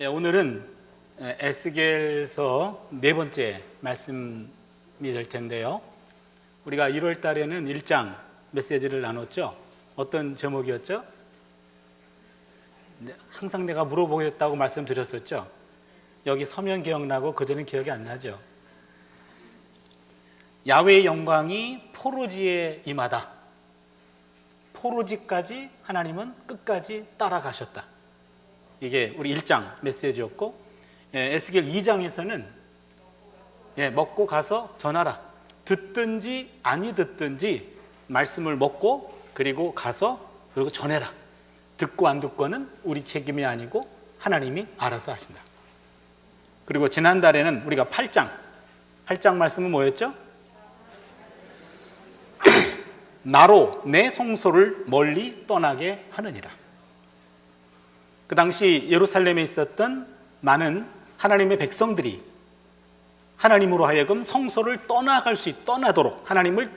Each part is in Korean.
오늘은 에스겔서 네 번째 말씀이 될 텐데요. 우리가 1월 달에는 1장 메시지를 나눴죠. 어떤 제목이었죠? 항상 내가 물어보겠다고 말씀드렸었죠. 여기 서면 기억나고 그전엔 기억이 안 나죠. 야훼의 영광이 포로지에 임하다. 포로지까지 하나님은 끝까지 따라가셨다. 이게 우리 1장 메시지였고, 에스겔 2장에서는 먹고 가서 전하라. 듣든지 아니 듣든지 말씀을 먹고 그리고 가서 그리고 전해라. 듣고 안 듣고는 우리 책임이 아니고 하나님이 알아서 하신다. 그리고 지난달에는 우리가 8장 말씀은 뭐였죠? 나로 내 성소를 멀리 떠나게 하느니라. 그 당시 예루살렘에 있었던 많은 하나님의 백성들이 하나님으로 하여금 성소를 떠나도록 하나님을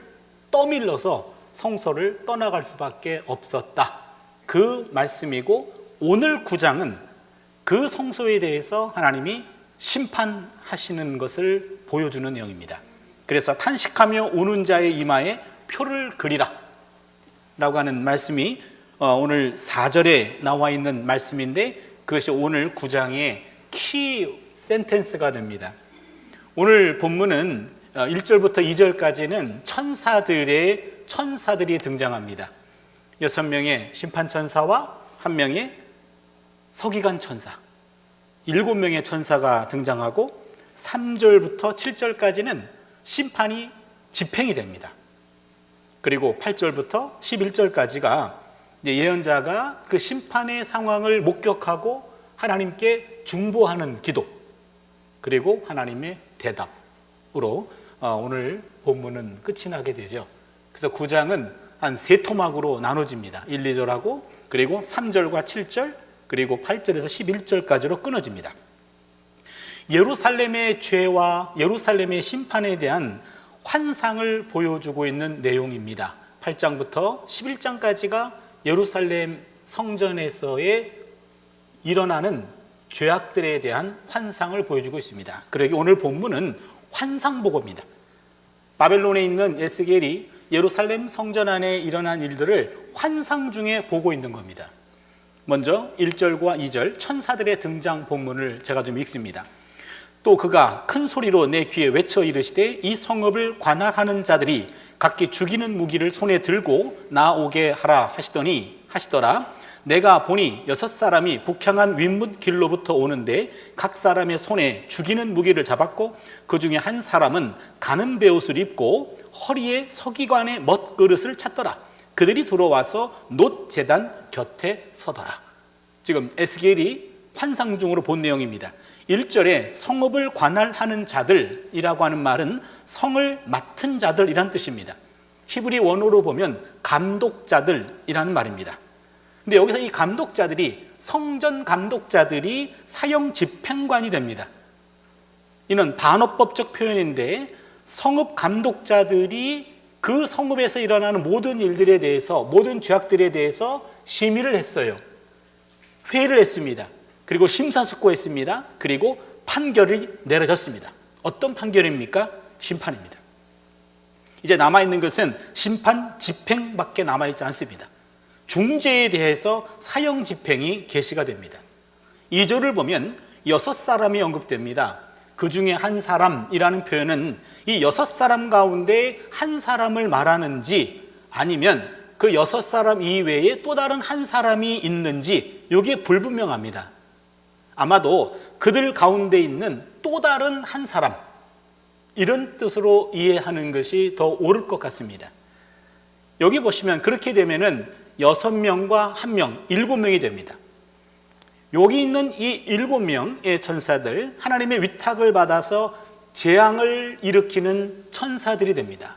떠밀러서 성소를 떠나갈 수밖에 없었다. 그 말씀이고, 오늘 9장은 그 성소에 대해서 하나님이 심판하시는 것을 보여주는 내용입니다. 그래서 탄식하며 우는 자의 이마에 표를 그리라 라고 하는 말씀이 오늘 4절에 나와 있는 말씀인데, 그것이 오늘 9장의 키 센텐스가 됩니다. 오늘 본문은 1절부터 2절까지는 천사들이 등장합니다. 6명의 심판천사와 1명의 서기관 천사, 7명의 천사가 등장하고 3절부터 7절까지는 심판이 집행이 됩니다. 그리고 8절부터 11절까지가 예언자가 그 심판의 상황을 목격하고 하나님께 중보하는 기도, 그리고 하나님의 대답으로 오늘 본문은 끝이 나게 되죠. 그래서 9장은 한 3토막으로 나눠집니다. 1, 2절하고 그리고 3절과 7절 그리고 8절에서 11절까지로 끊어집니다. 예루살렘의 죄와 예루살렘의 심판에 대한 환상을 보여주고 있는 내용입니다. 8장부터 11장까지가 예루살렘 성전에서의 일어나는 죄악들에 대한 환상을 보여주고 있습니다. 그러기 오늘 본문은 환상보고입니다. 바벨론에 있는 에스겔이 예루살렘 성전 안에 일어난 일들을 환상 중에 보고 있는 겁니다. 먼저 1절과 2절 천사들의 등장 본문을 제가 좀 읽습니다. 또 그가 큰 소리로 내 귀에 외쳐 이르시되 이 성읍을 관할하는 자들이 각기 죽이는 무기를 손에 들고 나오게 하라 하시더라. 내가 보니 6사람이 북향한 윗문 길로부터 오는데 각 사람의 손에 죽이는 무기를 잡았고, 그 중에 한 사람은 가는 베옷을 입고 허리에 서기관의 멋그릇을 찼더라. 그들이 들어와서 놋 제단 곁에 서더라. 지금 에스겔이 환상 중으로 본 내용입니다. 1절에 성읍을 관할하는 자들이라고 하는 말은 성을 맡은 자들이란 뜻입니다. 히브리 원어로 보면 감독자들이라는 말입니다. 근데 여기서 이 감독자들이, 성전 감독자들이 사형 집행관이 됩니다. 이는 반어법적 표현인데, 성읍 감독자들이 그 성읍에서 일어나는 모든 일들에 대해서, 모든 죄악들에 대해서 심의를 했어요. 회의를 했습니다. 그리고 심사숙고했습니다. 그리고 판결이 내려졌습니다. 어떤 판결입니까? 심판입니다. 이제 남아있는 것은 심판 집행밖에 남아있지 않습니다. 중죄에 대해서 사형 집행이 계시가 됩니다. 2절을 보면 6사람이 언급됩니다. 그 중에 한 사람이라는 표현은 이 6사람 가운데 한 사람을 말하는지, 아니면 그 6사람 이외에 또 다른 한 사람이 있는지, 이게 불분명합니다. 아마도 그들 가운데 있는 또 다른 한 사람, 이런 뜻으로 이해하는 것이 더 옳을 것 같습니다. 여기 보시면 그렇게 되면은 6명과 1명, 7명이 됩니다. 여기 있는 이 7명의 천사들, 하나님의 위탁을 받아서 재앙을 일으키는 천사들이 됩니다.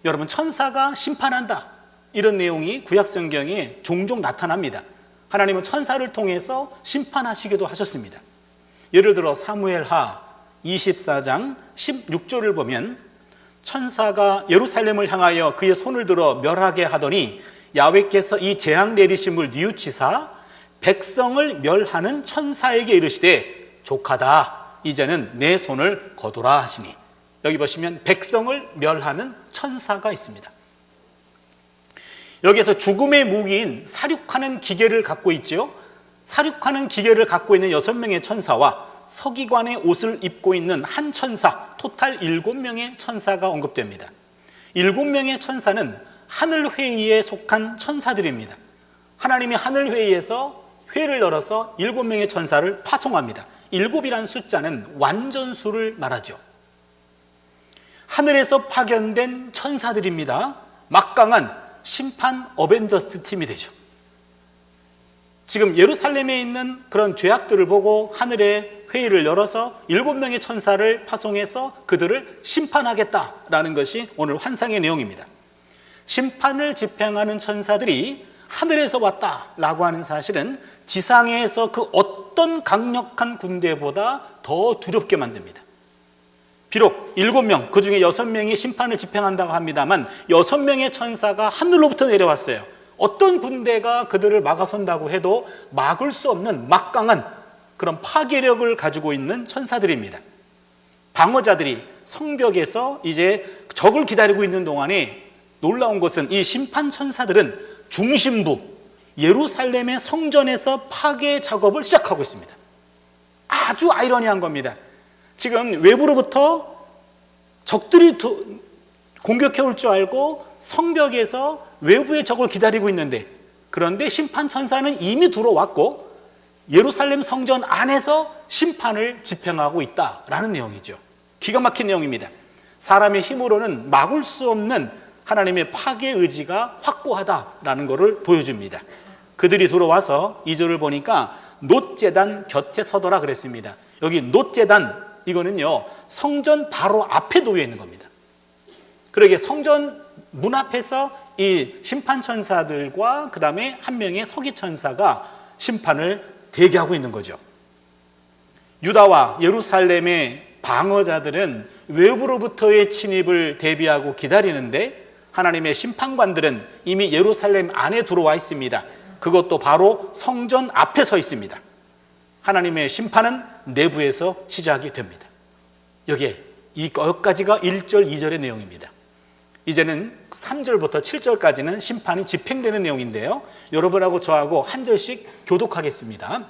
여러분, 천사가 심판한다, 이런 내용이 구약 성경에 종종 나타납니다. 하나님은 천사를 통해서 심판하시기도 하셨습니다. 예를 들어 사무엘하 24장 16절을 보면 천사가 예루살렘을 향하여 그의 손을 들어 멸하게 하더니 야훼께서 이 재앙 내리심을 뉘우치사 백성을 멸하는 천사에게 이르시되 족하다. 이제는 내 손을 거두라 하시니. 여기 보시면 백성을 멸하는 천사가 있습니다. 여기에서 죽음의 무기인 사륙하는 기계를 갖고 있죠. 사륙하는 기계를 갖고 있는 6명의 천사와 서기관의 옷을 입고 있는 한 천사, 토탈 7명의 천사가 언급됩니다. 7명의 천사는 하늘회의에 속한 천사들입니다. 하나님이 하늘회의에서 회를 열어서 7명의 천사를 파송합니다. 7이라는 숫자는 완전수를 말하죠. 하늘에서 파견된 천사들입니다. 막강한 심판 어벤져스 팀이 되죠. 지금 예루살렘에 있는 그런 죄악들을 보고 하늘에 회의를 열어서 7명의 천사를 파송해서 그들을 심판하겠다라는 것이 오늘 환상의 내용입니다. 심판을 집행하는 천사들이 하늘에서 왔다라고 하는 사실은 지상에서 그 어떤 강력한 군대보다 더 두렵게 만듭니다. 비록 7명, 그 중에 6명이 심판을 집행한다고 합니다만 6명의 천사가 하늘로부터 내려왔어요. 어떤 군대가 그들을 막아선다고 해도 막을 수 없는 막강한 그런 파괴력을 가지고 있는 천사들입니다. 방어자들이 성벽에서 이제 적을 기다리고 있는 동안에 놀라운 것은 이 심판 천사들은 중심부 예루살렘의 성전에서 파괴 작업을 시작하고 있습니다. 아주 아이러니한 겁니다. 지금 외부로부터 적들이 공격해 올 줄 알고 성벽에서 외부의 적을 기다리고 있는데, 그런데 심판 천사는 이미 들어왔고 예루살렘 성전 안에서 심판을 집행하고 있다라는 내용이죠. 기가 막힌 내용입니다. 사람의 힘으로는 막을 수 없는 하나님의 파괴 의지가 확고하다라는 것을 보여줍니다. 그들이 들어와서 2절을 보니까 놋제단 곁에 서더라 그랬습니다. 여기 놋제단, 이거는요 성전 바로 앞에 놓여 있는 겁니다. 그러게 성전 문 앞에서 이 심판천사들과 그 다음에 한 명의 서기천사가 심판을 대기하고 있는 거죠. 유다와 예루살렘의 방어자들은 외부로부터의 침입을 대비하고 기다리는데, 하나님의 심판관들은 이미 예루살렘 안에 들어와 있습니다. 그것도 바로 성전 앞에 서 있습니다. 하나님의 심판은 내부에서 시작이 됩니다. 여기에 여기까지가 1절, 2절의 내용입니다. 이제는 3절부터 7절까지는 심판이 집행되는 내용인데요, 여러분하고 저하고 한 절씩 교독하겠습니다.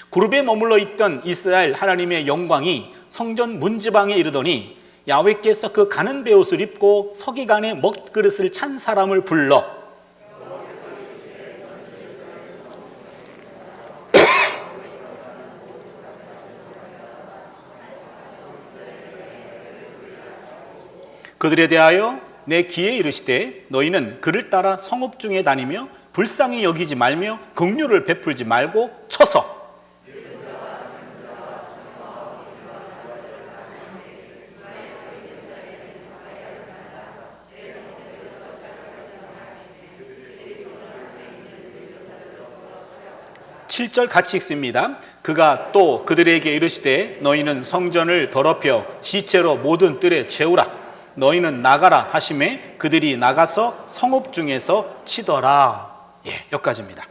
그룹에 머물러 있던 이스라엘 하나님의 영광이 성전 문지방에 이르더니 야훼께서 그 가는 베옷을 입고 서기관의 먹그릇을 찬 사람을 불러 그들에 대하여 내 귀에 이르시되 너희는 그를 따라 성읍 중에 다니며 불쌍히 여기지 말며 긍휼을 베풀지 말고 쳐서 7절 같이 읽습니다. 그가 또 그들에게 이르시되 너희는 성전을 더럽혀 시체로 모든 뜰에 채우라. 너희는 나가라 하시매 그들이 나가서 성읍 중에서 치더라. 여기까지입니다.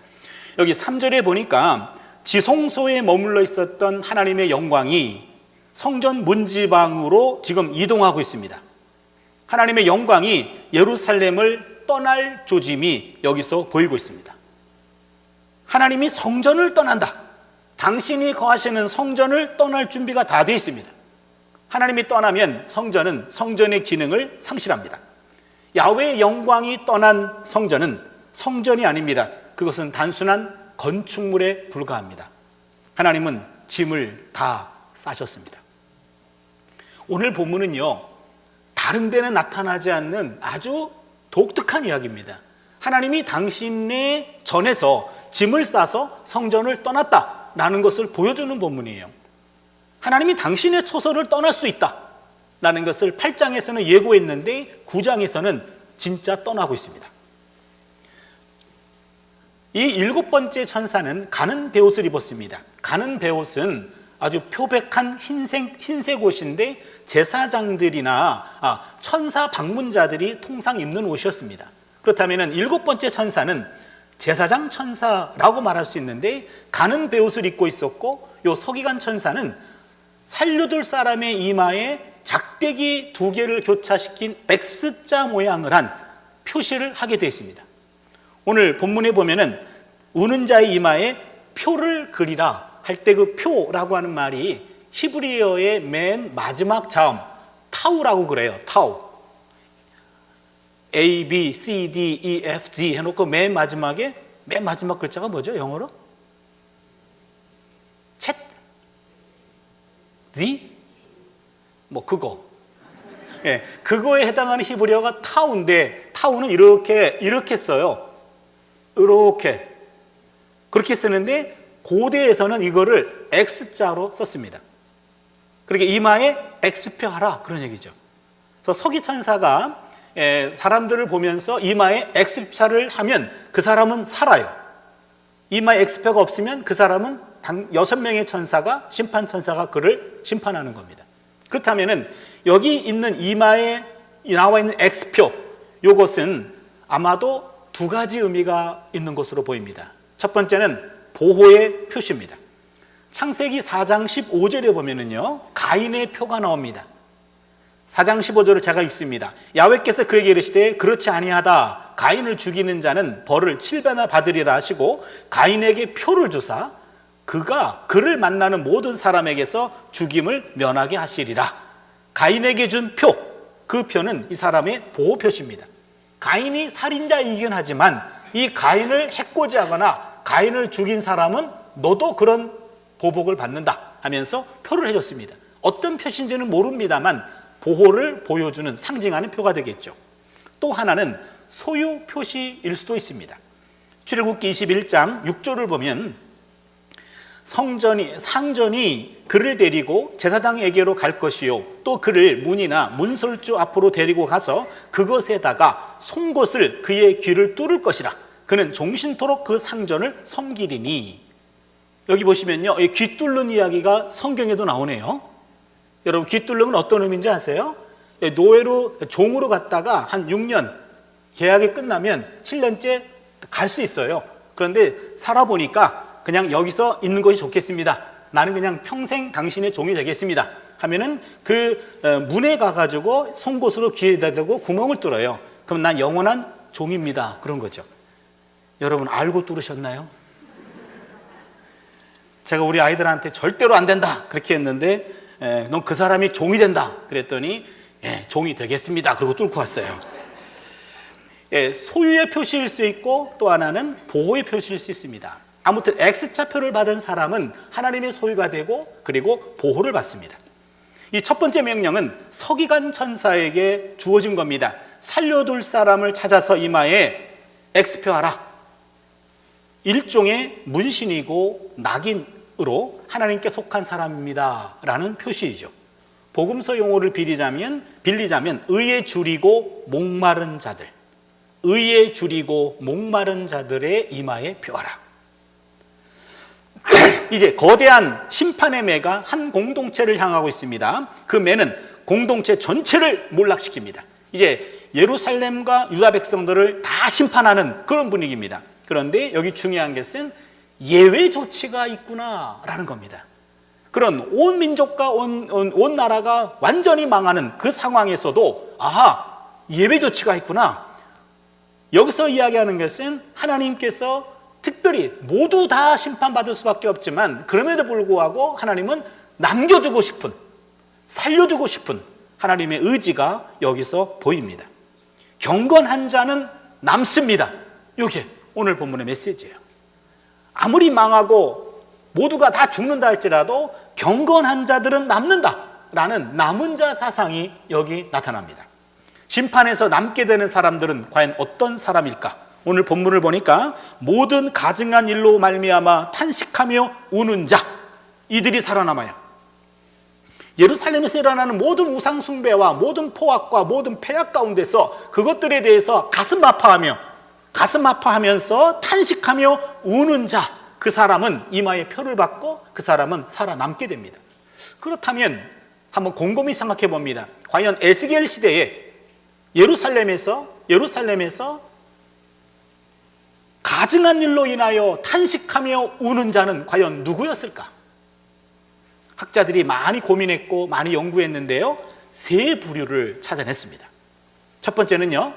여기 3절에 보니까 지성소에 머물러 있었던 하나님의 영광이 성전 문지방으로 지금 이동하고 있습니다. 하나님의 영광이 예루살렘을 떠날 조짐이 여기서 보이고 있습니다. 하나님이 성전을 떠난다. 당신이 거하시는 성전을 떠날 준비가 다 되어 있습니다. 하나님이 떠나면 성전은 성전의 기능을 상실합니다. 야훼의 영광이 떠난 성전은 성전이 아닙니다. 그것은 단순한 건축물에 불과합니다. 하나님은 짐을 다 싸셨습니다. 오늘 본문은요, 다른 데는 나타나지 않는 아주 독특한 이야기입니다. 하나님이 당신의 전에서 짐을 싸서 성전을 떠났다라는 것을 보여주는 본문이에요. 하나님이 당신의 처소를 떠날 수 있다라는 것을 8장에서는 예고했는데 9장에서는 진짜 떠나고 있습니다. 이 7번째 천사는 가는 베옷을 입었습니다. 가는 베옷은 아주 표백한 흰색 옷인데 제사장들이나 천사 방문자들이 통상 입는 옷이었습니다. 그렇다면 7번째 천사는 제사장 천사라고 말할 수 있는데 가는 베옷을 입고 있었고, 요 서기관 천사는 살려둘 사람의 이마에 작대기 2개를 교차시킨 X자 모양을 한 표시를 하게 되어 있습니다. 오늘 본문에 보면은 우는 자의 이마에 표를 그리라 할 때 그 표라고 하는 말이 히브리어의 맨 마지막 자음 타우라고 그래요. 타우. A, B, C, D, E, F, G 해놓고 맨 마지막 글자가 뭐죠? 영어로? 챗? Z? 뭐 그거. 예, 그거에 해당하는 히브리어가 타우인데, 타우는 이렇게 써요. 이렇게. 그렇게 쓰는데 고대에서는 이거를 X자로 썼습니다. 그러니까 이마에 X표 하라 그런 얘기죠. 그래서 서기천사가 사람들을 보면서 이마에 X표를 하면 그 사람은 살아요. 이마에 X표가 없으면 그 사람은 6명의 천사가, 심판천사가 그를 심판하는 겁니다. 그렇다면은 여기 있는 이마에 나와 있는 X표, 이것은 아마도 2가지 의미가 있는 것으로 보입니다. 첫 번째는 보호의 표시입니다. 창세기 4장 15절에 보면은요, 가인의 표가 나옵니다. 4장 15절을 제가 읽습니다. 야훼께서 그에게 이르시되 그렇지 아니하다. 가인을 죽이는 자는 벌을 7배나 받으리라 하시고 가인에게 표를 주사 그가 그를 만나는 모든 사람에게서 죽임을 면하게 하시리라. 가인에게 준 표, 그 표는 이 사람의 보호 표시입니다. 가인이 살인자이긴 하지만 이 가인을 해코지하거나 가인을 죽인 사람은 너도 그런 보복을 받는다 하면서 표를 해줬습니다. 어떤 표시인지는 모릅니다만 보호를 보여주는, 상징하는 표가 되겠죠. 또 하나는 소유 표시일 수도 있습니다. 출애굽기 21장 6절을 보면 상전이 그를 데리고 제사장에게로 갈 것이요 또 그를 문이나 문설주 앞으로 데리고 가서 그것에다가 송곳을 그의 귀를 뚫을 것이라. 그는 종신토록 그 상전을 섬기리니. 여기 보시면요, 귀 뚫는 이야기가 성경에도 나오네요. 여러분, 귀 뚫는 건 어떤 의미인지 아세요? 노예로, 종으로 갔다가 한 6년 계약이 끝나면 7년째 갈 수 있어요. 그런데 살아보니까 그냥 여기서 있는 것이 좋겠습니다. 나는 그냥 평생 당신의 종이 되겠습니다 하면은 그 문에 가가지고 송곳으로 귀에다 대고 구멍을 뚫어요. 그럼 난 영원한 종입니다. 그런 거죠. 여러분, 알고 뚫으셨나요? 제가 우리 아이들한테 절대로 안 된다 그렇게 했는데, 넌 그 사람이 종이 된다 그랬더니 종이 되겠습니다 그러고 뚫고 왔어요. 소유의 표시일 수 있고 또 하나는 보호의 표시일 수 있습니다. 아무튼 X자표를 받은 사람은 하나님의 소유가 되고 그리고 보호를 받습니다. 이 첫 번째 명령은 서기관 천사에게 주어진 겁니다. 살려둘 사람을 찾아서 이마에 X표하라. 일종의 문신이고 낙인으로 하나님께 속한 사람입니다 라는 표시이죠. 복음서 용어를 빌리자면 의에 줄이고 목마른 자들, 의에 줄이고 목마른 자들의 이마에 표하라. 이제 거대한 심판의 매가 한 공동체를 향하고 있습니다. 그 매는 공동체 전체를 몰락시킵니다. 이제 예루살렘과 유다 백성들을 다 심판하는 그런 분위기입니다. 그런데 여기 중요한 것은 예외 조치가 있구나라는 겁니다. 그런 온 민족과 온 나라가 완전히 망하는 그 상황에서도 아하, 예외 조치가 있구나. 여기서 이야기하는 것은 하나님께서 특별히 모두 다 심판받을 수밖에 없지만 그럼에도 불구하고 하나님은 남겨두고 싶은, 살려두고 싶은 하나님의 의지가 여기서 보입니다. 경건한 자는 남습니다. 이게 오늘 본문의 메시지예요. 아무리 망하고 모두가 다 죽는다 할지라도 경건한 자들은 남는다라는 남은 자 사상이 여기 나타납니다. 심판에서 남게 되는 사람들은 과연 어떤 사람일까? 오늘 본문을 보니까 모든 가증한 일로 말미암아 탄식하며 우는 자, 이들이 살아남아요. 예루살렘에서 일어나는 모든 우상 숭배와 모든 포악과 모든 폐악 가운데서 그것들에 대해서 가슴 아파하면서 탄식하며 우는 자, 그 사람은 이마에 표를 받고 그 사람은 살아남게 됩니다. 그렇다면 한번 곰곰이 생각해 봅니다. 과연 에스겔 시대에 예루살렘에서 가증한 일로 인하여 탄식하며 우는 자는 과연 누구였을까? 학자들이 많이 고민했고 많이 연구했는데요, 세 부류를 찾아냈습니다. 첫 번째는요,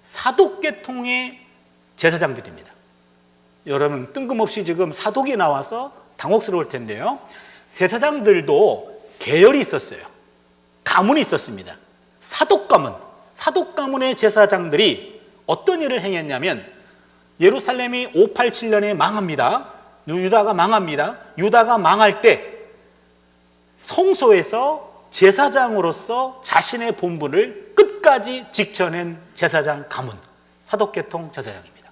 사독계통의 제사장들입니다. 여러분 뜬금없이 지금 사독이 나와서 당혹스러울 텐데요, 제사장들도 계열이 있었어요. 가문이 있었습니다. 사독 가문의 제사장들이 어떤 일을 행했냐면, 예루살렘이 587년에 망합니다. 유다가 망합니다. 유다가 망할 때 성소에서 제사장으로서 자신의 본분을 끝까지 지켜낸 제사장 가문, 사독계통 제사장입니다.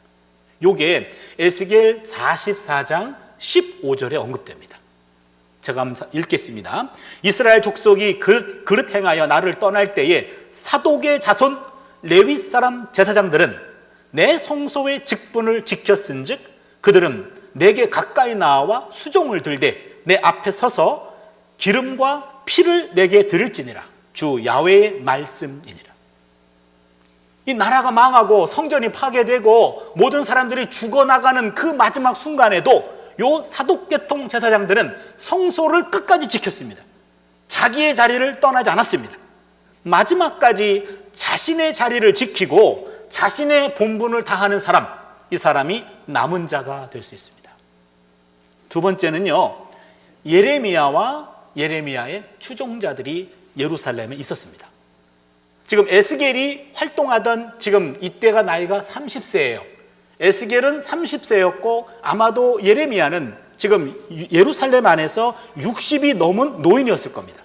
요게 에스겔 44장 15절에 언급됩니다. 제가 한번 읽겠습니다. 이스라엘 족속이 그릇 행하여 나를 떠날 때에 사독의 자손 레위 사람 제사장들은 내 성소의 직분을 지켰은즉 그들은 내게 가까이 나와 수종을 들되 내 앞에 서서 기름과 피를 내게 드릴지니라. 주 야훼의 말씀이니라. 이 나라가 망하고 성전이 파괴되고 모든 사람들이 죽어나가는 그 마지막 순간에도 요 사독계통 제사장들은 성소를 끝까지 지켰습니다. 자기의 자리를 떠나지 않았습니다. 마지막까지 자신의 자리를 지키고 자신의 본분을 다하는 사람, 이 사람이 남은 자가 될 수 있습니다. 두 번째는요, 예레미야와 예레미야의 추종자들이 예루살렘에 있었습니다. 지금 에스겔이 활동하던 지금 이때가 나이가 30세예요. 에스겔은 30세였고 아마도 예레미야는 지금 예루살렘 안에서 60이 넘은 노인이었을 겁니다.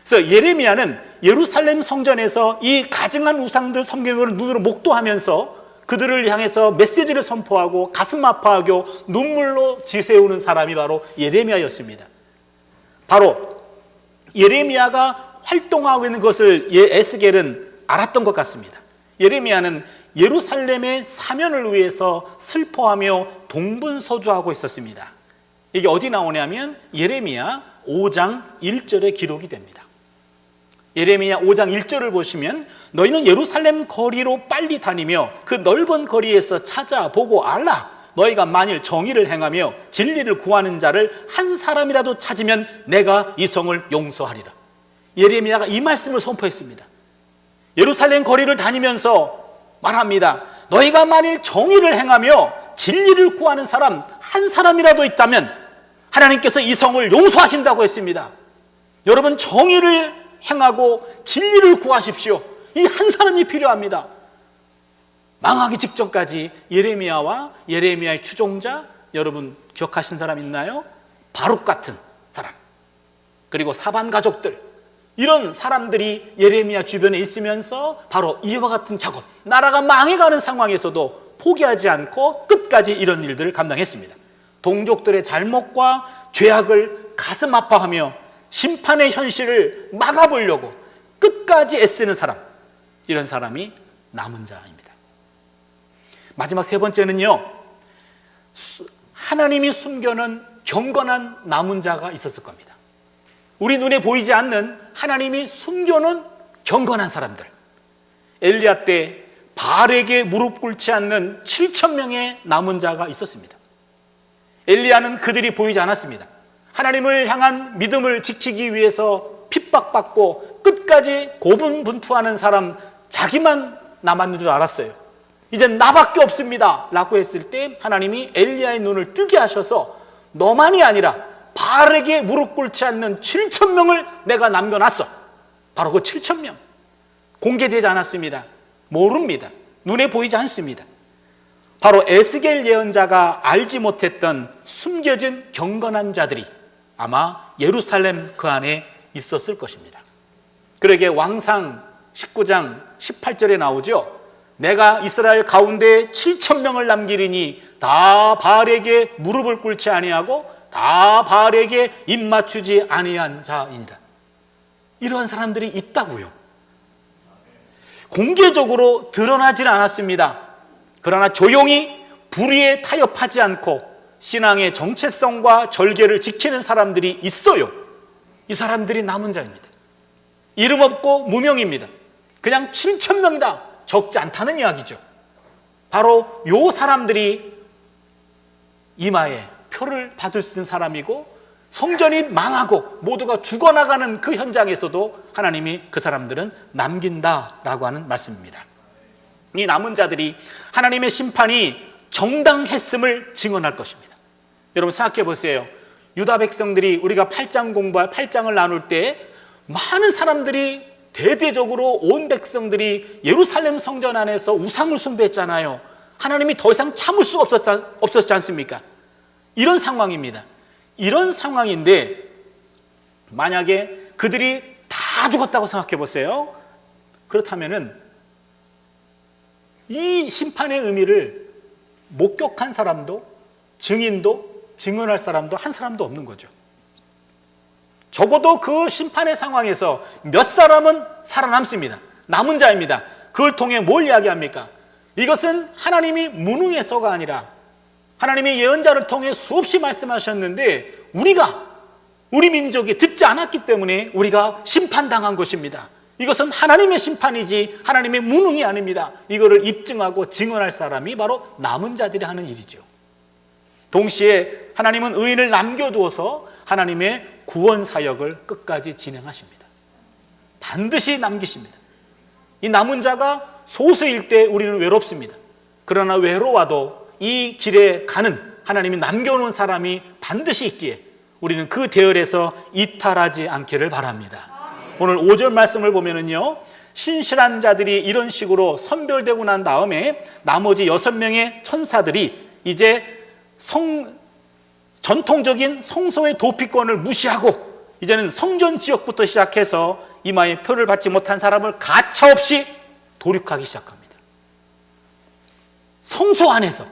그래서 예레미야는 예루살렘 성전에서 이 가증한 우상들 섬기는 것을 눈으로 목도하면서 그들을 향해서 메시지를 선포하고 가슴 아파하고 눈물로 지새우는 사람이 바로 예레미야였습니다. 바로 예레미야가 활동하고 있는 것을 에스겔은 알았던 것 같습니다. 예레미야는 예루살렘의 사면을 위해서 슬퍼하며 동분서주하고 있었습니다. 이게 어디 나오냐면 예레미야 5장 1절에 기록이 됩니다. 예레미야 5장 1절을 보시면 너희는 예루살렘 거리로 빨리 다니며 그 넓은 거리에서 찾아보고 알라. 너희가 만일 정의를 행하며 진리를 구하는 자를 한 사람이라도 찾으면 내가 이 성을 용서하리라. 예레미야가 이 말씀을 선포했습니다. 예루살렘 거리를 다니면서 말합니다. 너희가 만일 정의를 행하며 진리를 구하는 사람 한 사람이라도 있다면 하나님께서 이 성을 용서하신다고 했습니다. 여러분, 정의를 행하고 진리를 구하십시오. 이 한 사람이 필요합니다. 망하기 직전까지 예레미야와 예레미야의 추종자, 여러분 기억하신 사람 있나요? 바룩 같은 사람, 그리고 사반 가족들, 이런 사람들이 예레미야 주변에 있으면서 바로 이와 같은 작업, 나라가 망해가는 상황에서도 포기하지 않고 끝까지 이런 일들을 감당했습니다. 동족들의 잘못과 죄악을 가슴 아파하며 심판의 현실을 막아보려고 끝까지 애쓰는 사람, 이런 사람이 남은 자입니다. 마지막 세 번째는요, 하나님이 숨겨놓은 경건한 남은 자가 있었을 겁니다. 우리 눈에 보이지 않는 하나님이 숨겨놓은 경건한 사람들. 엘리야 때 바알에게 무릎 꿇지 않는 7,000명의 남은 자가 있었습니다. 엘리야는 그들이 보이지 않았습니다. 하나님을 향한 믿음을 지키기 위해서 핍박받고 끝까지 고분분투하는 사람, 자기만 남았는 줄 알았어요. 이젠 나밖에 없습니다 라고 했을 때 하나님이 엘리야의 눈을 뜨게 하셔서 너만이 아니라 바알에게 무릎 꿇지 않는 7,000명을 내가 남겨놨어. 바로 그 7,000명. 공개되지 않았습니다. 모릅니다. 눈에 보이지 않습니다. 바로 에스겔 예언자가 알지 못했던 숨겨진 경건한 자들이 아마 예루살렘 그 안에 있었을 것입니다. 그러게 왕상 19장 18절에 나오죠. 내가 이스라엘 가운데 7,000명을 남기리니 다 바알에게 무릎을 꿇지 아니하고 다 바알에게 입 맞추지 아니한 자이니라. 이러한 사람들이 있다고요. 공개적으로 드러나지는 않았습니다. 그러나 조용히 불의에 타협하지 않고 신앙의 정체성과 절개를 지키는 사람들이 있어요. 이 사람들이 남은 자입니다. 이름 없고 무명입니다. 그냥 7,000명이다. 적지 않다는 이야기죠. 바로 요 사람들이 이마에 표를 받을 수 있는 사람이고, 성전이 망하고 모두가 죽어나가는 그 현장에서도 하나님이 그 사람들은 남긴다라고 하는 말씀입니다. 이 남은 자들이 하나님의 심판이 정당했음을 증언할 것입니다. 여러분 생각해 보세요. 유다 백성들이 우리가 8장을 나눌 때 많은 사람들이 대대적으로 온 백성들이 예루살렘 성전 안에서 우상을 숭배했잖아요. 하나님이 더 이상 참을 수 없었지 않습니까? 이런 상황입니다. 이런 상황인데 만약에 그들이 다 죽었다고 생각해 보세요. 그렇다면은 이 심판의 의미를 목격한 사람도, 증인도, 증언할 사람도 한 사람도 없는 거죠. 적어도 그 심판의 상황에서 몇 사람은 살아남습니다. 남은 자입니다. 그걸 통해 뭘 이야기합니까? 이것은 하나님이 무능해서가 아니라 하나님의 예언자를 통해 수없이 말씀하셨는데 우리 민족이 듣지 않았기 때문에 우리가 심판당한 것입니다. 이것은 하나님의 심판이지 하나님의 무능이 아닙니다. 이거를 입증하고 증언할 사람이 바로 남은 자들이 하는 일이죠. 동시에 하나님은 의인을 남겨두어서 하나님의 구원 사역을 끝까지 진행하십니다. 반드시 남기십니다. 이 남은 자가 소수일 때 우리는 외롭습니다. 그러나 외로워도 이 길에 가는 하나님이 남겨놓은 사람이 반드시 있기에 우리는 그 대열에서 이탈하지 않기를 바랍니다. 오늘 5절 말씀을 보면은요, 신실한 자들이 이런 식으로 선별되고 난 다음에 나머지 6명의 천사들이 이제 전통적인 성소의 도피권을 무시하고 이제는 성전 지역부터 시작해서 이마에 표를 받지 못한 사람을 가차없이 도륙하기 시작합니다. 성소 안에서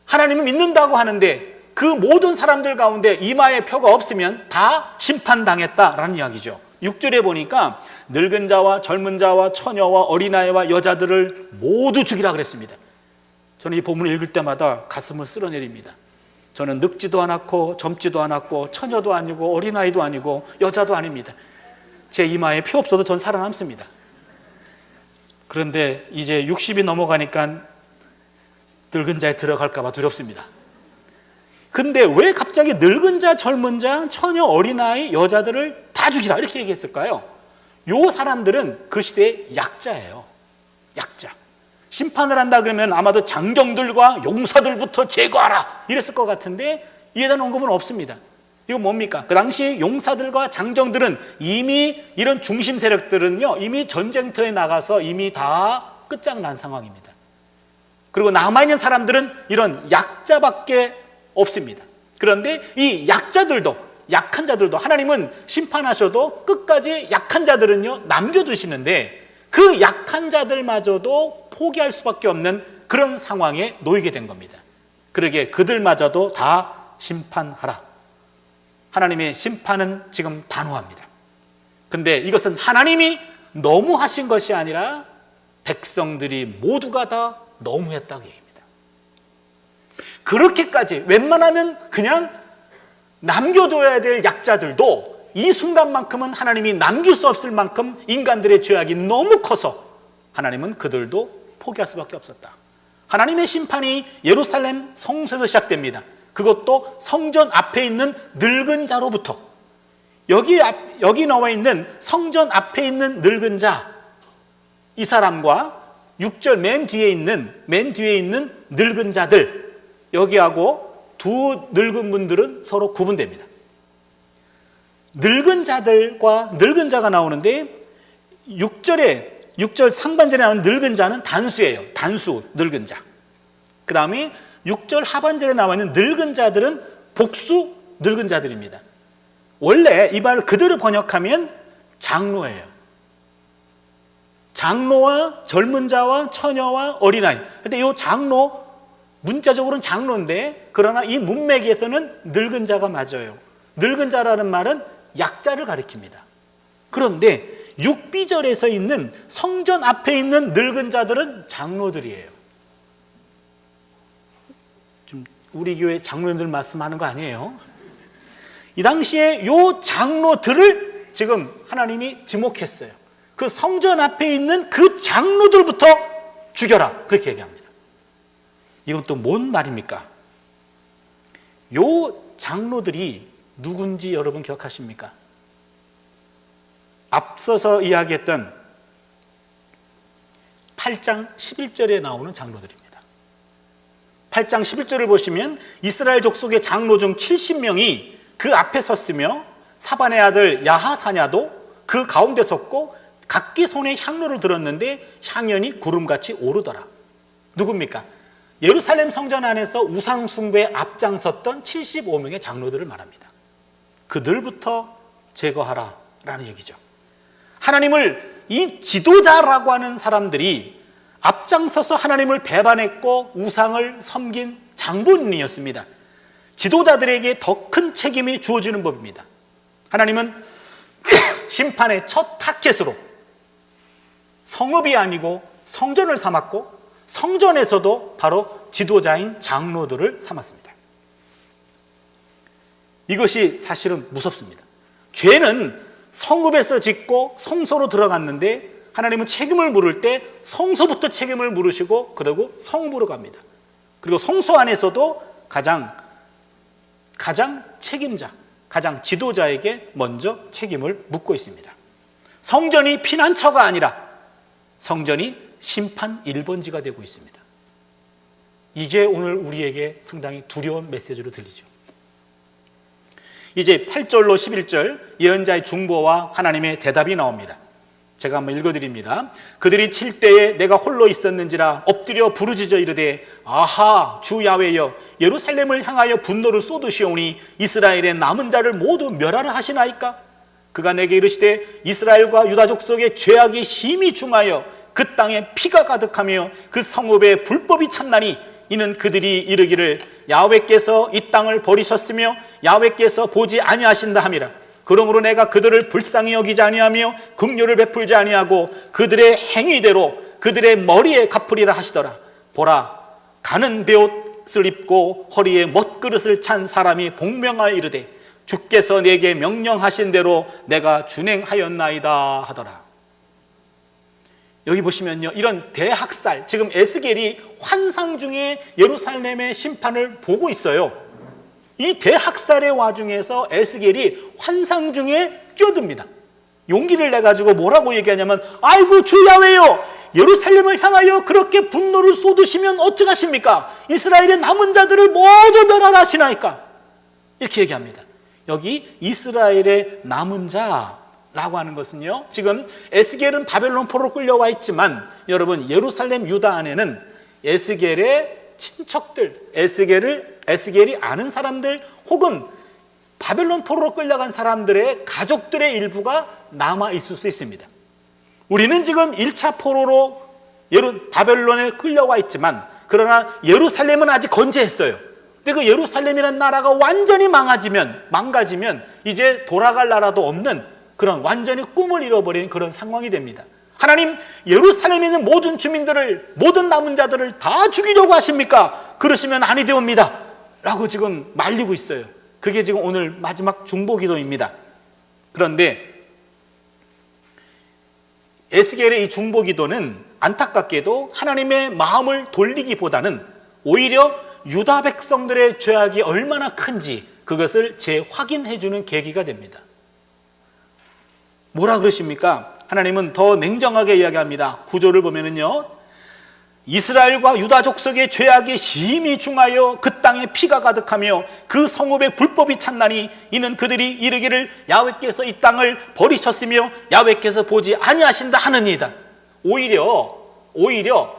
하나님을 믿는다고 하는데 그 모든 사람들 가운데 이마에 표가 없으면 다 심판당했다라는 이야기죠. 6절에 보니까 늙은 자와 젊은 자와 처녀와 어린아이와 여자들을 모두 죽이라 그랬습니다. 저는 이 본문을 읽을 때마다 가슴을 쓸어내립니다. 저는 늙지도 않았고 젊지도 않았고 처녀도 아니고 어린아이도 아니고 여자도 아닙니다. 제 이마에 표 없어도 전 살아남습니다. 그런데 이제 60이 넘어가니까 늙은 자에 들어갈까 봐 두렵습니다. 근데 왜 갑자기 늙은 자, 젊은 자, 처녀, 어린아이, 여자들을 다 죽이라 이렇게 얘기했을까요? 요 사람들은 그 시대의 약자예요. 약자. 심판을 한다 그러면 아마도 장정들과 용사들부터 제거하라 이랬을 것 같은데 이에 대한 언급은 없습니다. 이건 뭡니까? 그 당시 용사들과 장정들은 이미 이런 중심 세력들은요 이미 전쟁터에 나가서 이미 다 끝장난 상황입니다. 그리고 남아있는 사람들은 이런 약자밖에 없습니다. 그런데 이 약자들도, 약한 자들도 하나님은 심판하셔도 끝까지 약한 자들은요 남겨두시는데 그 약한 자들마저도 포기할 수밖에 없는 그런 상황에 놓이게 된 겁니다. 그러기에 그들마저도 다 심판하라. 하나님의 심판은 지금 단호합니다. 근데 이것은 하나님이 너무하신 것이 아니라 백성들이 모두가 다 너무했다고 얘기합니다. 그렇게까지 웬만하면 그냥 남겨둬야 될 약자들도 이 순간만큼은 하나님이 남길 수 없을 만큼 인간들의 죄악이 너무 커서 하나님은 그들도 포기할 수밖에 없었다. 하나님의 심판이 예루살렘 성소에서 시작됩니다. 그것도 성전 앞에 있는 늙은 자로부터. 여기 나와 있는 성전 앞에 있는 늙은 자, 이 사람과 6절 맨 뒤에 있는 늙은 자들, 여기하고 두 늙은 분들은 서로 구분됩니다. 늙은 자들과 늙은 자가 나오는데 6절 상반절에 나오는 늙은 자는 단수예요. 단수 늙은 자. 그 다음에 6절 하반절에 나와 있는 늙은 자들은 복수 늙은 자들입니다. 원래 이 말을 그대로 번역하면 장로예요. 장로와 젊은 자와 처녀와 어린아이. 근데 이 장로, 문자적으로는 장로인데 그러나 이 문맥에서는 늙은 자가 맞아요. 늙은 자라는 말은 약자를 가리킵니다. 그런데 6비절에서 있는 성전 앞에 있는 늙은 자들은 장로들이에요. 좀 우리 교회 장로님들 말씀하는 거 아니에요? 이 당시에 요 장로들을 지금 하나님이 지목했어요. 그 성전 앞에 있는 그 장로들부터 죽여라 그렇게 얘기합니다. 이건 또 뭔 말입니까? 요 장로들이 누군지 여러분 기억하십니까? 앞서서 이야기했던 8장 11절에 나오는 장로들입니다. 8장 11절을 보시면 이스라엘 족속의 장로 중 70명이 그 앞에 섰으며 사반의 아들 야하사냐도 그 가운데 섰고 각기 손에 향로를 들었는데 향연이 구름같이 오르더라. 누굽니까? 예루살렘 성전 안에서 우상 숭배에 앞장섰던 75명의 장로들을 말합니다. 그들부터 제거하라 라는 얘기죠. 하나님을 이 지도자라고 하는 사람들이 앞장서서 하나님을 배반했고 우상을 섬긴 장본인이었습니다. 지도자들에게 더 큰 책임이 주어지는 법입니다. 하나님은 심판의 첫 타켓으로 성읍이 아니고 성전을 삼았고 성전에서도 바로 지도자인 장로들을 삼았습니다. 이것이 사실은 무섭습니다. 죄는 성읍에서 짓고 성소로 들어갔는데 하나님은 책임을 물을 때 성소부터 책임을 물으시고 그리고 성읍으로 갑니다. 그리고 성소 안에서도 가장 책임자, 가장 지도자에게 먼저 책임을 묻고 있습니다. 성전이 피난처가 아니라 성전이 심판 1번지가 되고 있습니다. 이게 오늘 우리에게 상당히 두려운 메시지로 들리죠. 이제 8절로 11절 예언자의 중보와 하나님의 대답이 나옵니다. 제가 한번 읽어드립니다. 그들이 칠 때에 내가 홀로 있었는지라 엎드려 부르짖어 이르되 아하 주 야훼여 예루살렘을 향하여 분노를 쏟으시오니 이스라엘의 남은 자를 모두 멸하라 하시나이까? 그가 내게 이르시되 이스라엘과 유다 족속의 죄악이 심히 중하여 그 땅에 피가 가득하며 그 성읍에 불법이 찬나니 이는 그들이 이르기를 야훼께서 이 땅을 버리셨으며 야훼께서 보지 아니하신다 함이라. 그러므로 내가 그들을 불쌍히 여기지 아니하며 긍휼을 베풀지 아니하고 그들의 행위대로 그들의 머리에 갚으리라 하시더라. 보라 가는 베옷을 입고 허리에 멋그릇을 찬 사람이 복명하여 이르되 주께서 내게 명령하신 대로 내가 준행하였나이다 하더라. 여기 보시면요, 이런 대학살, 지금 에스겔이 환상 중에 예루살렘의 심판을 보고 있어요. 이 대학살의 와중에서 에스겔이 환상 중에 끼어듭니다. 용기를 내가지고 뭐라고 얘기하냐면 아이고 주 야훼여 예루살렘을 향하여 그렇게 분노를 쏟으시면 어쩌하십니까? 이스라엘의 남은 자들을 모두 멸하라 하시나이까? 이렇게 얘기합니다. 여기 이스라엘의 남은 자라고 하는 것은요, 지금 에스겔은 바벨론 포로로 끌려와 있지만 여러분 예루살렘 유다 안에는 에스겔의 친척들, 에스겔이 아는 사람들 혹은 바벨론 포로로 끌려간 사람들의 가족들의 일부가 남아 있을 수 있습니다. 우리는 지금 1차 포로로 바벨론에 끌려와 있지만 그러나 예루살렘은 아직 건재했어요. 근데 그 예루살렘이라는 나라가 완전히 망가지면 이제 돌아갈 나라도 없는 그런 완전히 꿈을 잃어버린 그런 상황이 됩니다. 하나님 예루살렘에 있는 모든 주민들을, 모든 남은 자들을 다 죽이려고 하십니까? 그러시면 아니 되옵니다 라고 지금 말리고 있어요. 그게 지금 오늘 마지막 중보기도입니다. 그런데 에스겔의 이 중보기도는 안타깝게도 하나님의 마음을 돌리기보다는 오히려 유다 백성들의 죄악이 얼마나 큰지 그것을 재확인해 주는 계기가 됩니다. 뭐라 그러십니까? 하나님은 더 냉정하게 이야기합니다. 구절을 보면은요, 이스라엘과 유다 족속의 죄악이 심히 중하여 그 땅에 피가 가득하며 그 성읍에 불법이 찬나니 이는 그들이 이르기를 야훼께서 이 땅을 버리셨으며 야훼께서 보지 아니하신다 하느니이다. 오히려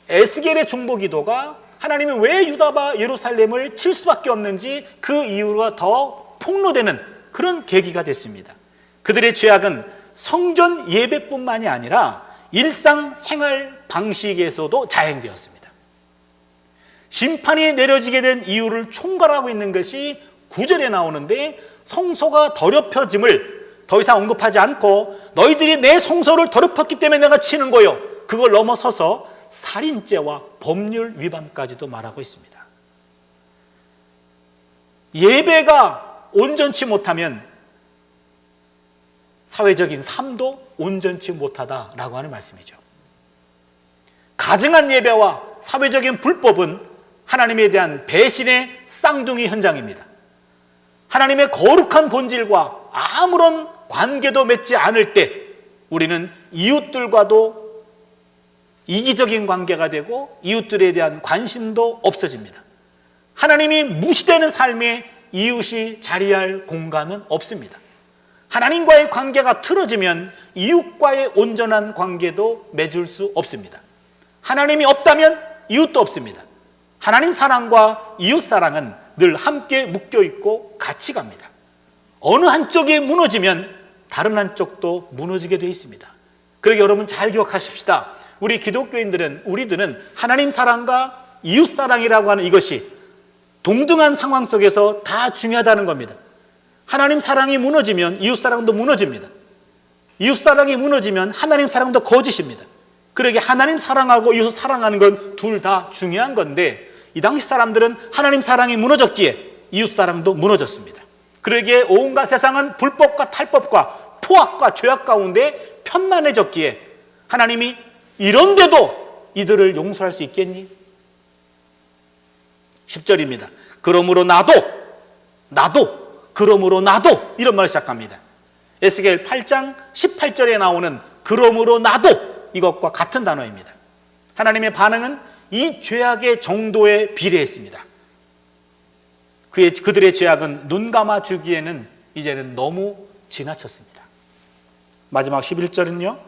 에스겔의 중보기도가 하나님이 왜 유다와 예루살렘을 칠 수밖에 없는지 그 이유가 더 폭로되는 그런 계기가 됐습니다. 그들의 죄악은 성전 예배뿐만이 아니라 일상생활 방식에서도 자행되었습니다. 심판이 내려지게 된 이유를 총괄하고 있는 것이 9절에 나오는데 성소가 더럽혀짐을 더 이상 언급하지 않고 너희들이 내 성소를 더럽혔기 때문에 내가 치는 거요. 그걸 넘어서서 살인죄와 법률 위반까지도 말하고 있습니다. 예배가 온전치 못하면 사회적인 삶도 온전치 못하다라고 하는 말씀이죠. 가증한 예배와 사회적인 불법은 하나님에 대한 배신의 쌍둥이 현장입니다. 하나님의 거룩한 본질과 아무런 관계도 맺지 않을 때 우리는 이웃들과도 이기적인 관계가 되고 이웃들에 대한 관심도 없어집니다. 하나님이 무시되는 삶에 이웃이 자리할 공간은 없습니다. 하나님과의 관계가 틀어지면 이웃과의 온전한 관계도 맺을 수 없습니다. 하나님이 없다면 이웃도 없습니다. 하나님 사랑과 이웃 사랑은 늘 함께 묶여 있고 같이 갑니다. 어느 한쪽이 무너지면 다른 한쪽도 무너지게 되어 있습니다. 그러게 여러분 잘 기억하십시다. 우리 기독교인들은, 우리들은 하나님 사랑과 이웃 사랑이라고 하는 이것이 동등한 상황 속에서 다 중요하다는 겁니다. 하나님 사랑이 무너지면 이웃 사랑도 무너집니다. 이웃 사랑이 무너지면 하나님 사랑도 거짓입니다. 그러게 하나님 사랑하고 이웃 사랑하는 건 둘 다 중요한 건데, 이 당시 사람들은 하나님 사랑이 무너졌기에 이웃 사랑도 무너졌습니다. 그러기에 온갖 세상은 불법과 탈법과 포악과 죄악 가운데 편만해졌기에 하나님이 이런데도 이들을 용서할 수 있겠니? 10절입니다. 그러므로 나도 이런 말을 시작합니다. 에스겔 8장 18절에 나오는 그러므로 나도 이것과 같은 단어입니다. 하나님의 반응은 이 죄악의 정도에 비례했습니다. 그들의 죄악은 눈 감아 주기에는 이제는 너무 지나쳤습니다. 마지막 11절은요.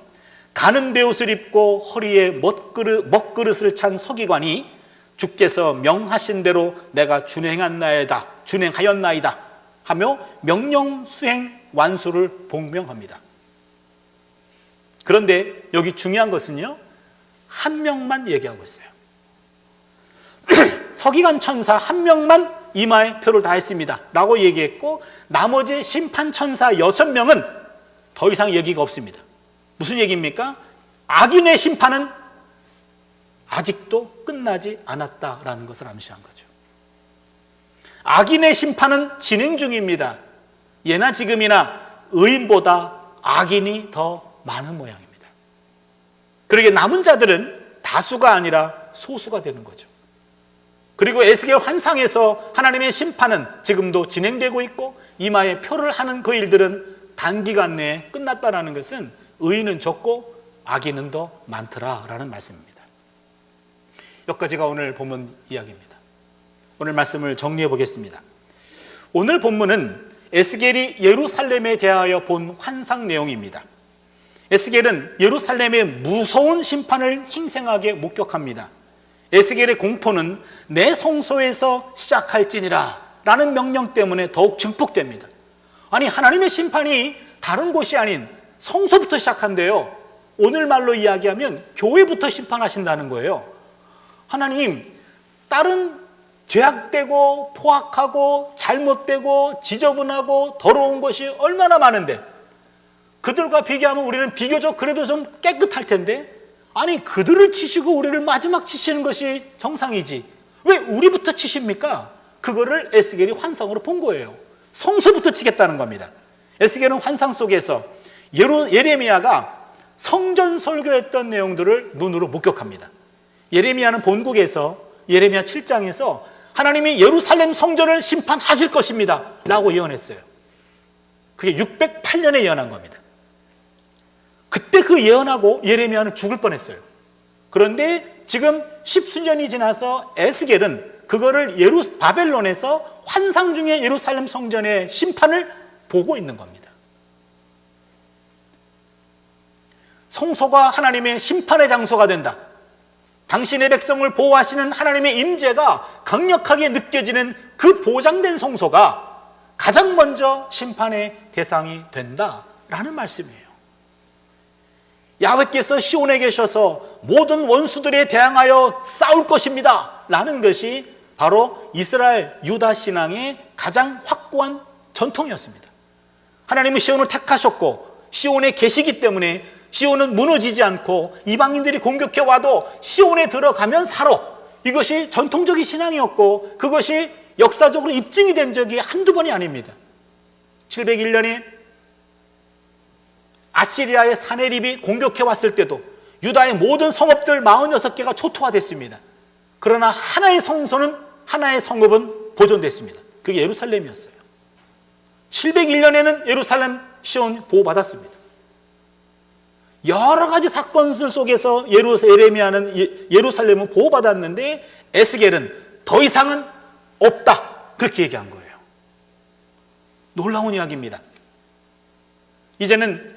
가는 베옷을 입고 허리에 먹그릇을 찬 서기관이 주께서 명하신 대로 내가 준행하였나이다 하며 명령 수행 완수를 복명합니다. 그런데 여기 중요한 것은요, 한 명만 얘기하고 있어요. 서기관 천사 한 명만 이마에 표를 다했습니다 라고 얘기했고, 나머지 심판 천사 6명은 더 이상 얘기가 없습니다. 무슨 얘기입니까? 악인의 심판은 아직도 끝나지 않았다라는 것을 암시한 거죠. 악인의 심판은 진행 중입니다. 예나 지금이나 의인보다 악인이 더 많은 모양입니다. 그러게 남은 자들은 다수가 아니라 소수가 되는 거죠. 그리고 에스겔 환상에서 하나님의 심판은 지금도 진행되고 있고 이마에 표를 하는 그 일들은 단기간 내에 끝났다는 것은 의인은 적고 악인은 더 많더라라는 말씀입니다. 여기까지가 오늘 본문 이야기입니다. 오늘 말씀을 정리해 보겠습니다. 오늘 본문은 에스겔이 예루살렘에 대하여 본 환상 내용입니다. 에스겔은 예루살렘의 무서운 심판을 생생하게 목격합니다. 에스겔의 공포는 내 성소에서 시작할지니라 라는 명령 때문에 더욱 증폭됩니다. 아니, 하나님의 심판이 다른 곳이 아닌 성소부터 시작한대요. 오늘 말로 이야기하면 교회부터 심판하신다는 거예요. 하나님, 다른 죄악되고 포악하고 잘못되고 지저분하고 더러운 것이 얼마나 많은데 그들과 비교하면 우리는 비교적 그래도 좀 깨끗할 텐데, 아니 그들을 치시고 우리를 마지막 치시는 것이 정상이지 왜 우리부터 치십니까? 그거를 에스겔이 환상으로 본 거예요. 성소부터 치겠다는 겁니다. 에스겔은 환상 속에서 예레미야가 성전 설교했던 내용들을 눈으로 목격합니다. 예레미야는 본국에서 예레미야 7장에서 하나님이 예루살렘 성전을 심판하실 것입니다 라고 예언했어요. 그게 608년에 예언한 겁니다. 그때 그 예언하고 예레미야는 죽을 뻔했어요. 그런데 지금 십수년이 지나서 에스겔은 그거를 바벨론에서 환상 중에 예루살렘 성전의 심판을 보고 있는 겁니다. 성소가 하나님의 심판의 장소가 된다. 당신의 백성을 보호하시는 하나님의 임재가 강력하게 느껴지는 그 보장된 성소가 가장 먼저 심판의 대상이 된다라는 말씀이에요. 야훼께서 시온에 계셔서 모든 원수들에 대항하여 싸울 것입니다 라는 것이 바로 이스라엘 유다 신앙의 가장 확고한 전통이었습니다. 하나님은 시온을 택하셨고 시온에 계시기 때문에 시온은 무너지지 않고 이방인들이 공격해 와도 시온에 들어가면 살아. 이것이 전통적인 신앙이었고 그것이 역사적으로 입증이 된 적이 한두 번이 아닙니다. 701년에 아시리아의 사네립이 공격해 왔을 때도 유다의 모든 성읍들 46개가 초토화됐습니다. 그러나 하나의 성소는, 하나의 성읍은 보존됐습니다. 그게 예루살렘이었어요. 701년에는 예루살렘 시온이 보호받았습니다. 여러 가지 사건들 속에서 예루살렘은 보호받았는데 에스겔은 더 이상은 없다, 그렇게 얘기한 거예요. 놀라운 이야기입니다. 이제는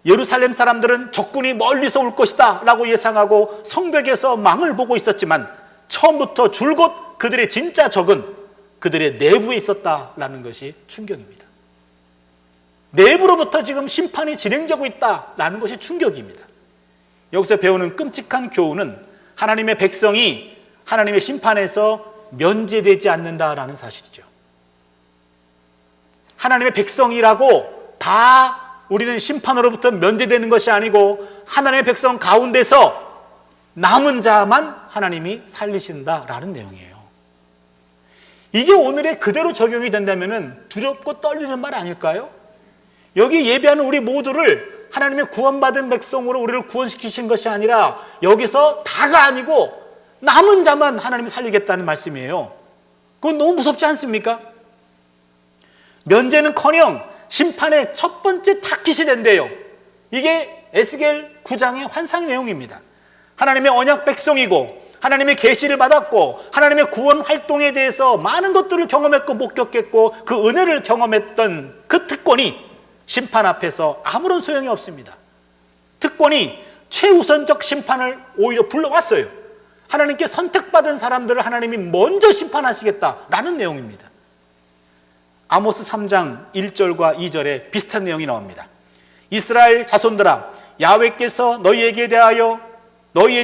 예루살렘 사람들은 적군이 멀리서 올 것이다 라고 예상하고 성벽에서 망을 보고 있었지만 처음부터 줄곧 그들의 진짜 적은 그들의 내부에 있었다라는 것이 충격입니다. 내부로부터 지금 심판이 진행되고 있다라는 것이 충격입니다. 여기서 배우는 끔찍한 교훈은 하나님의 백성이 하나님의 심판에서 면제되지 않는다라는 사실이죠. 하나님의 백성이라고 다 우리는 심판으로부터 면제되는 것이 아니고 하나님의 백성 가운데서 남은 자만 하나님이 살리신다라는 내용이에요. 이게 오늘의 그대로 적용이 된다면 두렵고 떨리는 말 아닐까요? 여기 예배하는 우리 모두를 하나님의 구원받은 백성으로 우리를 구원시키신 것이 아니라 여기서 다가 아니고 남은 자만 하나님이 살리겠다는 말씀이에요. 그건 너무 무섭지 않습니까? 면제는커녕 심판의 첫 번째 타깃이 된대요. 이게 에스겔 9장의 환상 내용입니다. 하나님의 언약 백성이고 하나님의 계시를 받았고 하나님의 구원 활동에 대해서 많은 것들을 경험했고 목격했고 그 은혜를 경험했던 그 특권이 심판 앞에서 아무런 소용이 없습니다. 특권이 최우선적 심판을 오히려 불러왔어요. 하나님께 선택받은 사람들을 하나님이 먼저 심판하시겠다라는 내용입니다. 아모스 3장 1절과 2절에 비슷한 내용이 나옵니다. 이스라엘 자손들아, 야훼께서 너희에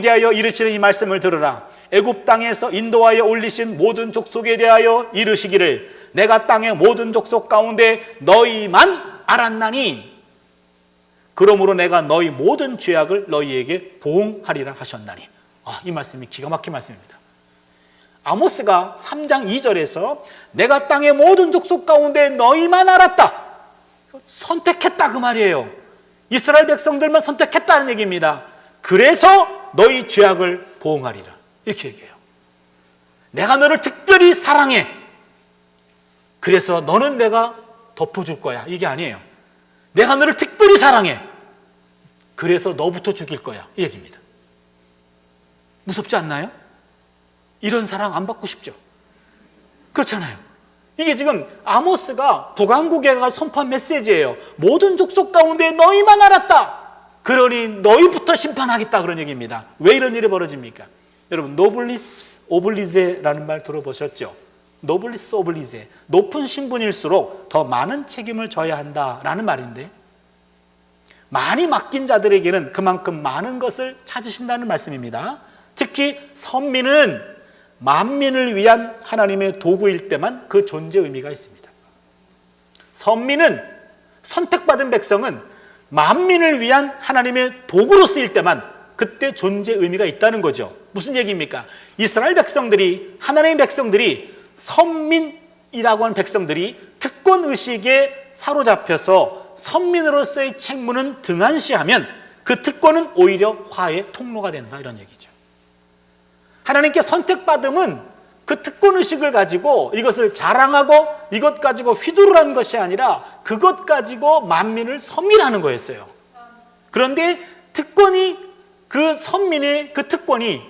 대하여 이르시는 이 말씀을 들으라. 애굽 땅에서 인도하여 올리신 모든 족속에 대하여 이르시기를 내가 땅의 모든 족속 가운데 너희만 알았나니 그러므로 내가 너희 모든 죄악을 너희에게 보응하리라 하셨나니. 이 말씀이 기가 막힌 말씀입니다. 아모스가 3장 2절에서 내가 땅의 모든 족속 가운데 너희만 알았다, 선택했다 그 말이에요. 이스라엘 백성들만 선택했다는 얘기입니다. 그래서 너희 죄악을 보응하리라, 이렇게 얘기해요. 내가 너를 특별히 사랑해, 그래서 너는 내가 덮어줄 거야, 이게 아니에요. 내가 너를 특별히 사랑해, 그래서 너부터 죽일 거야, 이 얘기입니다. 무섭지 않나요? 이런 사랑 안 받고 싶죠? 그렇잖아요. 이게 지금 아모스가 북왕국에 선포한 메시지예요. 모든 족속 가운데 너희만 알았다, 그러니 너희부터 심판하겠다, 그런 얘기입니다. 왜 이런 일이 벌어집니까? 여러분, 노블리스 오블리제라는 말 들어보셨죠? 노블리스 오블리제, 높은 신분일수록 더 많은 책임을 져야 한다라는 말인데, 많이 맡긴 자들에게는 그만큼 많은 것을 찾으신다는 말씀입니다. 특히 선민은 만민을 위한 하나님의 도구일 때만 그 존재 의미가 있습니다. 선민은, 선택받은 백성은 만민을 위한 하나님의 도구로 쓰일 때만 그때 존재 의미가 있다는 거죠. 무슨 얘기입니까? 이스라엘 백성들이, 하나님의 백성들이, 선민이라고 하는 백성들이 특권의식에 사로잡혀서 선민으로서의 책무는 등한시하면 그 특권은 오히려 화해의 통로가 된다, 이런 얘기죠. 하나님께 선택받음은 그 특권의식을 가지고 이것을 자랑하고 이것 가지고 휘두르라는 것이 아니라 그것 가지고 만민을 섬기라는 거였어요. 그런데 특권이, 그 선민의 그 특권이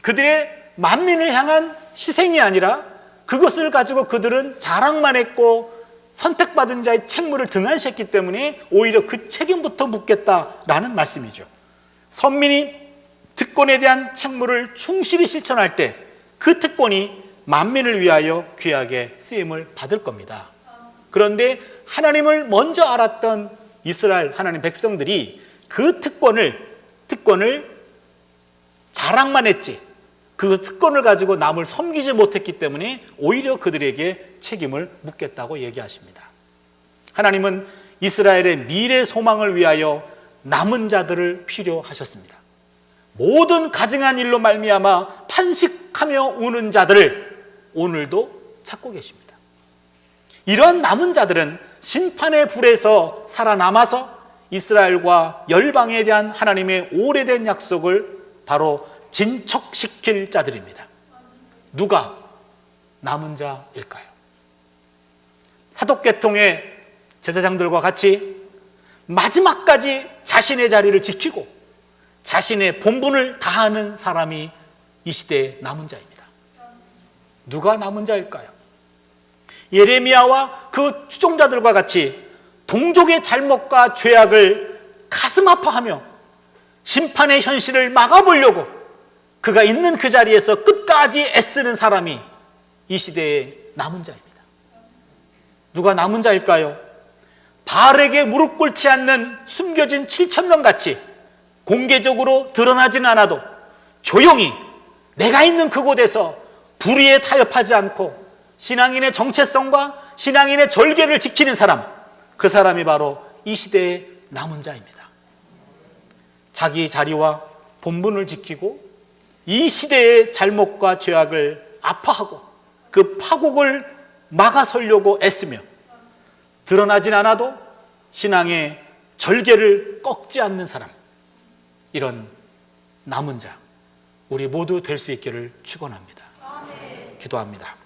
그들의 만민을 향한 희생이 아니라 그것을 가지고 그들은 자랑만 했고 선택받은 자의 책무를 등한시했기 때문에 오히려 그 책임부터 묻겠다라는 말씀이죠. 선민이 특권에 대한 책무를 충실히 실천할 때 그 특권이 만민을 위하여 귀하게 쓰임을 받을 겁니다. 그런데 하나님을 먼저 알았던 이스라엘 하나님 백성들이 그 특권을 자랑만 했지 그 특권을 가지고 남을 섬기지 못했기 때문에 오히려 그들에게 책임을 묻겠다고 얘기하십니다. 하나님은 이스라엘의 미래 소망을 위하여 남은 자들을 필요하셨습니다. 모든 가증한 일로 말미암아 탄식하며 우는 자들을 오늘도 찾고 계십니다. 이러한 남은 자들은 심판의 불에서 살아남아서 이스라엘과 열방에 대한 하나님의 오래된 약속을 바로 진척시킬 자들입니다. 누가 남은 자일까요? 사독계통의 제사장들과 같이 마지막까지 자신의 자리를 지키고 자신의 본분을 다하는 사람이 이 시대의 남은 자입니다. 누가 남은 자일까요? 예레미야와 그 추종자들과 같이 동족의 잘못과 죄악을 가슴 아파하며 심판의 현실을 막아보려고 그가 있는 그 자리에서 끝까지 애쓰는 사람이 이 시대의 남은 자입니다. 누가 남은 자일까요? 바알에게 무릎 꿇지 않는 숨겨진 7,000명 같이 공개적으로 드러나지는 않아도 조용히 내가 있는 그곳에서 불의에 타협하지 않고 신앙인의 정체성과 신앙인의 절개를 지키는 사람, 그 사람이 바로 이 시대의 남은 자입니다. 자기 자리와 본분을 지키고 이 시대의 잘못과 죄악을 아파하고 그 파국을 막아서려고 애쓰며 드러나진 않아도 신앙의 절개를 꺾지 않는 사람, 이런 남은 자 우리 모두 될 수 있기를 축원합니다. 기도합니다.